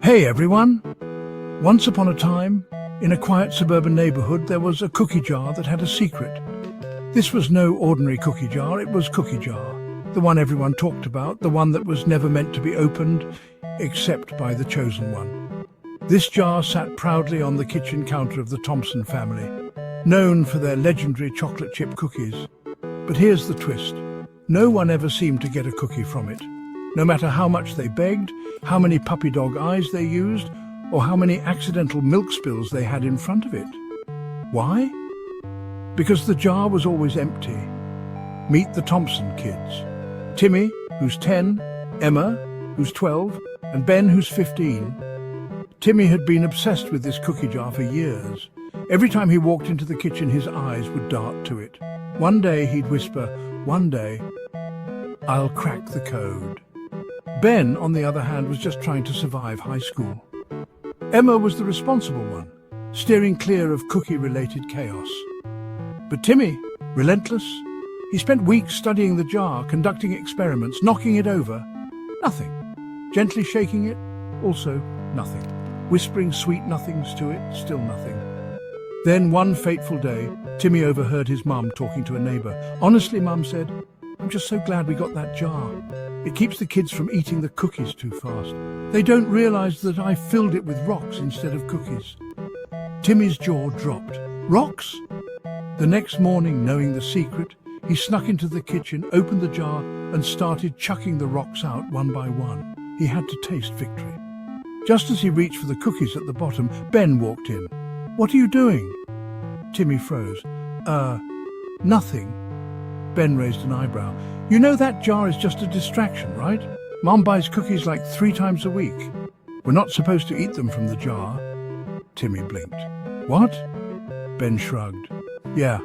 Hey everyone! Once upon a time, in a quiet suburban neighborhood, there was a cookie jar that had a secret. This was no ordinary cookie jar, it was Cookie Jar. The one everyone talked about, the one that was never meant to be opened, except by the chosen one. This jar sat proudly on the kitchen counter of the Thompson family, known for their legendary chocolate chip cookies. But here's the twist. No one ever seemed to get a cookie from it. No matter how much they begged, how many puppy dog eyes they used, or how many accidental milk spills they had in front of it. Why? Because the jar was always empty. Meet the Thompson kids. Timmy, who's 10, Emma, who's 12, and Ben, who's 15. Timmy had been obsessed with this cookie jar for years. Every time he walked into the kitchen, his eyes would dart to it. One day he'd whisper, "One day, I'll crack the code." Ben, on the other hand, was just trying to survive high school. Emma was the responsible one, steering clear of cookie-related chaos. But Timmy, relentless, he spent weeks studying the jar, conducting experiments, knocking it over. Nothing. Gently shaking it, also nothing. Whispering sweet nothings to it, still nothing. Then one fateful day, Timmy overheard his mum talking to a neighbour. "Honestly," Mum said, "I'm just so glad we got that jar. It keeps the kids from eating the cookies too fast. They don't realize that I filled it with rocks instead of cookies." Timmy's jaw dropped. Rocks? The next morning, knowing the secret, he snuck into the kitchen, opened the jar, and started chucking the rocks out one by one. He had to taste victory. Just as he reached for the cookies at the bottom, Ben walked in. "What are you doing?" Timmy froze. Nothing." Ben raised an eyebrow. "You know that jar is just a distraction, right? Mom buys cookies like 3 times a week. We're not supposed to eat them from the jar." Timmy blinked. "What?" Ben shrugged. "Yeah,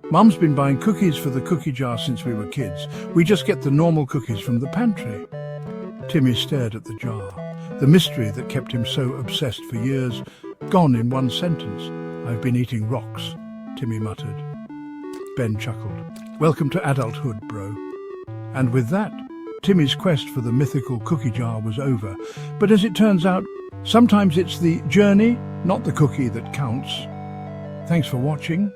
Mom's been buying cookies for the cookie jar since we were kids. We just get the normal cookies from the pantry." Timmy stared at the jar. The mystery that kept him so obsessed for years, gone in one sentence. "I've been eating rocks," Timmy muttered. Ben chuckled. "Welcome to adulthood, bro." And with that, Timmy's quest for the mythical cookie jar was over. But as it turns out, sometimes it's the journey, not the cookie, that counts. Thanks for watching.